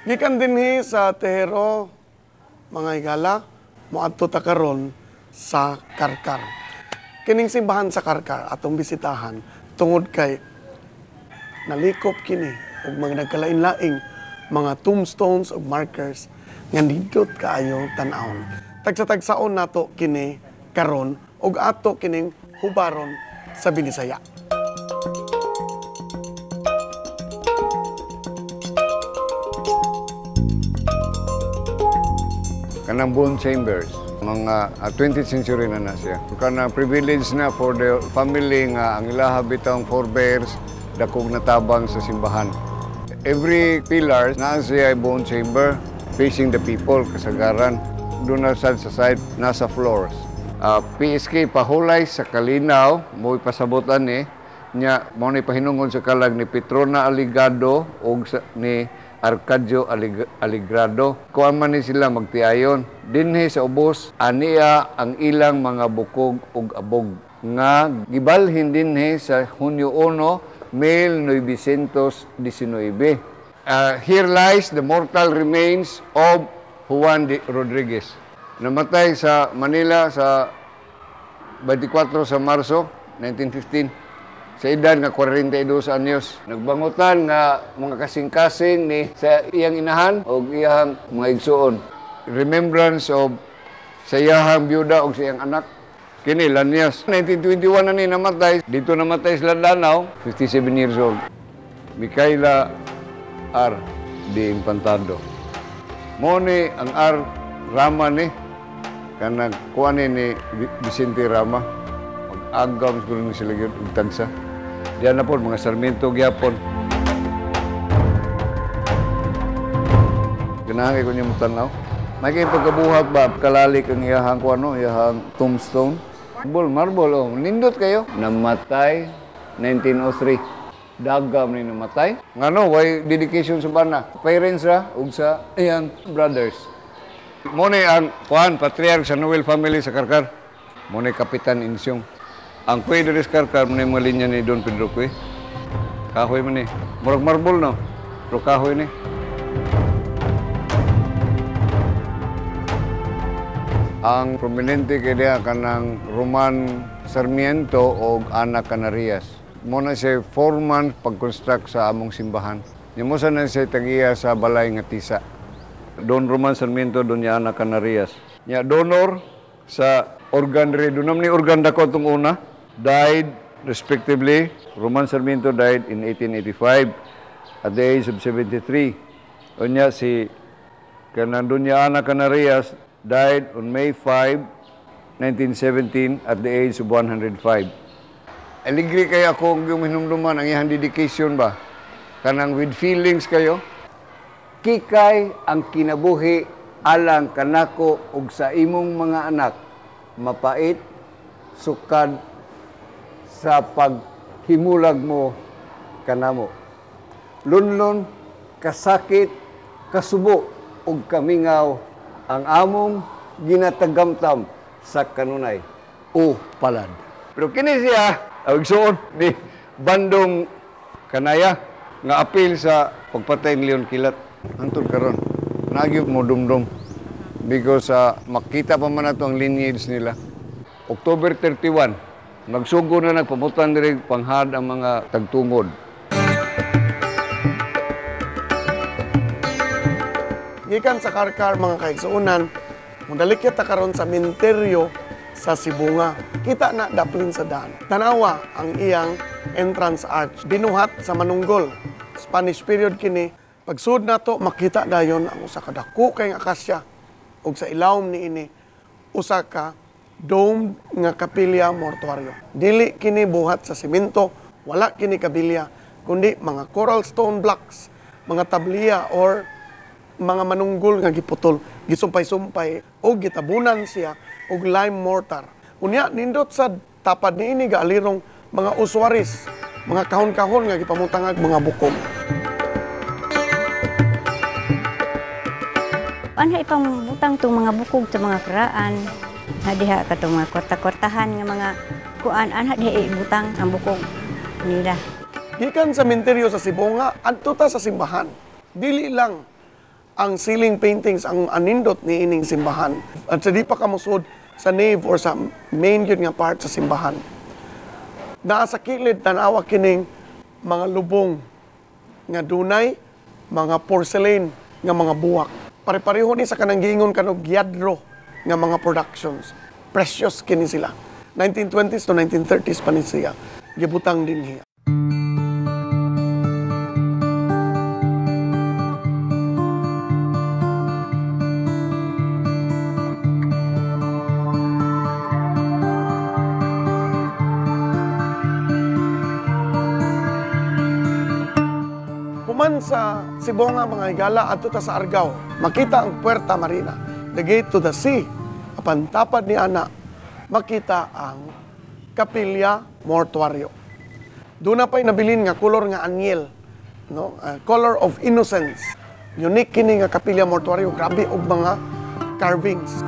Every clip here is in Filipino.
Gikan dinhi sa Tehero, mga higala, moadto ta karon sa Karkar. Kining simbahan sa Karkar atong bisitahan tungod kay nalikop kini og mga nagkalain-laing mga tombstones ug markers nga nindot kaayo tan-awon. Tagsa-tagsaon nato kini karon ug ato kining hubaron sa Binisaya. Kanang bone chambers, mga 20th century na siya. Kanang privilege na for the family nga ang ilaha bitang forebears dakog natabang sa simbahan. Every pillar na siya ay bone chamber facing the people, kasagaran. Doon na sa side, nasa floors. PSK pahulay sa kalinaw, mo ipasabutan nya mo ni pahinungod sa kalag ni Petrona Aligado o ni Arcadio Aligrado. Kuan man ni sila magtiayon. Dinhi sa ubos, aniya ang ilang mga bukog ug abog. Nga gibalhin dinhi sa Hunyo 1, 1919. Here lies the mortal remains of Juan de Rodriguez. Namatay sa Manila sa 24 sa Marso 1915. Sa edad nga 42 anyos. Nagbangutan nga mga kasing-kasing ni sa iyang inahan o iyang mga igsuon. Remembrance of sa iyang byuda o sa iyang anak. Kini, Lanyas. 1921 na ni namatay. Dito namatay sila Danao, 57 years old. Micaela R. de Impantado. Mo ni ang R. Rama ni. Kanang kuwanin ni Vicente Rama. Mag-agam siguro ni sila yun, tagsa. Diyan na po, mga Sarmiento, gyapon. Ganahan ko niya matanaw. May kayo pagkabuhat ba, kalalik ang iyahang kuano, iyahang tombstone. Marble, oh. Nindot kayo. Namatay, 1903. Dagam ni namatay. Ngano, why dedication sa bana? Parents ra, ug sa iyang brothers. Muna ang kuhan, patriarch sa Noel family sa Karkar. Muna Kapitan Insyong. Ang kuya dari sa Karkar, muna yung mga linya ni Don Pedro Kuy. Kahoy man ni. Murag marble, no? Pero kahoy ni. Ang prominente kaya kanang Roman Sarmiento o Ana Canarias. Muna siya 4 months pag-construct sa among simbahan. Nimusa na siya tagiya sa balay nga tisa. Don Roman Sarmiento, Doña Ana Canarias. Nya donor sa organ redunam ni organ dako tong una. Died respectively. Roman Sarmiento died in 1885 at the age of 73. Unya si kanang Doña Ana Canarias died on May 5, 1917 at the age of 105. Aligri kayo ako yung hinumduman ang iyang dedication ba? Kanang with feelings kayo. Kikay ang kinabuhi alang kanako ug sa imong mga anak. Mapait, sukad sa paghimulag mo kanamo. Lunlon, kasakit, kasubo ug kamingaw ang among ginatagamtam sa kanunay o palad. Pero kini siya, awigsoon ni Bandong Kanaya nga apil sa pagpatay ni Leon Kilat. Antod karon, nagyog mo dumdum because makita pa man nato ang lineage nila. October 31, nagsugo na nagpamutan diri panghad ang mga tagtungod. Gikan sa Karkar, mga kaigsuunan, mudalikyat ta karon sa minteryo sa Sibunga. Kita na daplin sa daan. Tanawa ang iyang entrance arch. Binuhat sa Manunggol. Spanish period kini. Pagsud nato makita dayon ang usa ka dako kay akasya. Ug sa ilawom ni ini usa ka dome nga kapilya mortuaryo. Dili kini buhat sa simento, wala kini kabilya, kundi mga coral stone blocks, mga tabliya or mga manunggol nga giputol, gisumpay-sumpay o gitabunan siya og lime mortar. Unya nindot sa tapad niini gaalirong mga uswaris, mga kahon-kahon nga gipamutangag mga bukog. Ano ipambutang itong mga bukog sa mga karaan, hadiha ka itong mga kwarta-kwartahan nga mga kuan, hadiha ibutang ang bukog nila. Gikan sa minteryo sa Sibunga, adto ta sa simbahan. Dili lang ang ceiling paintings ang anindot ni ining simbahan. At sa di pa kamusod sa nave or sa main yun nga part sa simbahan. Naa sa kilid tanawa kining mga lubong nga dunay mga porcelain nga mga buwak. Pare-pareho ni sa kanang giingon kanog gyadro nga mga productions. Precious kini sila. 1920s to 1930s pa ni siya. Gibutang din hiya. Human sa Sibonga mga higala adto ta sa Argao, makita ang Puerta Marina, the gate to the sea. Apan tapad ni ana, makita ang Kapilya Mortuario. Doon na pa'y nabilin nga color nga anyel, no? Color of innocence. Unique kini nga Kapilya Mortuario, grabe og mga carvings.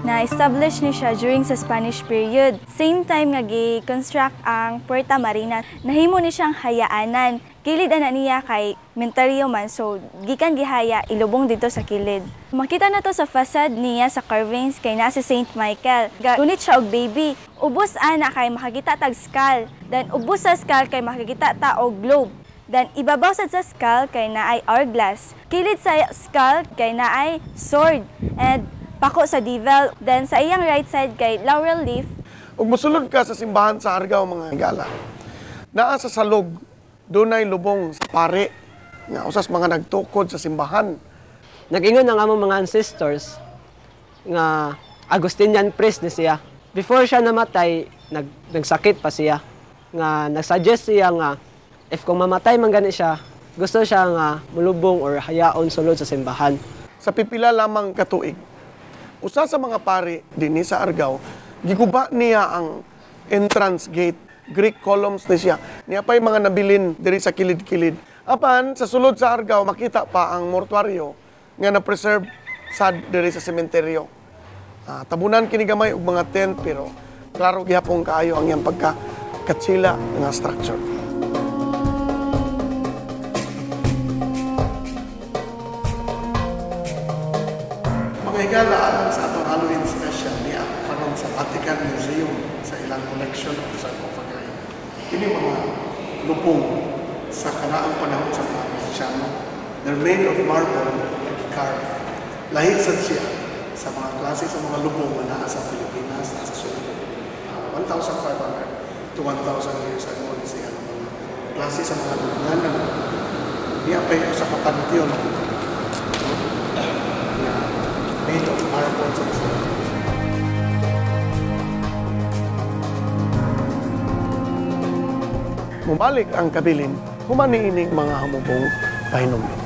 Na-establish ni siya during sa Spanish period. Same time nga gi-construct ang Puerta Marina, nahimo ni siyang hayaanan. Kilid ana niya kay mentaryo man, so gikan gihaya ilubong dito sa kilid. Makita na to sa facade niya sa carvings kay na si Saint Michael. Gunit siya og baby. Ubos ana kay makakita tag skull. Then ubos sa skull kay makakita ta og globe. Then ibabaw sad sa skull kay naay hourglass. Kilid sa skull kay naay sword and pako sa devil. Then sa iyang right side kay laurel leaf. Ug mosulod ka sa simbahan sa Argao mga higala. Naa sa salog dunay lubong sa pare nga usas mga nagtukod sa simbahan. Nag-ingon ang among mga ancestors nga Agustinian priest ni siya. Before siya namatay, nagsakit pa siya. Nga nagsuggest siya nga if kung mamatay man gani siya, gusto siya nga mulubong or hayaon sulod sa simbahan. Sa pipila lamang katuig, usa sa mga pare dinhi sa Argao, giguba niya ang entrance gate. Greek columns ni siya. Niya pa'y mga nabilin diri sa kilid-kilid. Apan, sa sulod sa Argao, makita pa ang mortuaryo nga na-preserve sa diri sa sementeryo. Tabunan kini gamay og mga tent, pero klaro gihapon kaayo ang iyang pagka-katsila nga structure. Mga higala, alam sa atong Halloween special niya karon sa Vatican Museum sa ilang collection of sarcophagi. Ini mga lupong sa kanaang panahon sa mga Kristiyano. They're made of marble and carved. Lahit sad siya sa mga klase sa mga lupong na naa sa Pilipinas, nasa Subo. 1,500 to 1,000 years ago siya ng mga klase sa mga lupinganan. Niya pa yung sa kapantiyon na made of marble sa Subo. Mubalik ang kabilin, humaniining mga hamubong pahinumdum.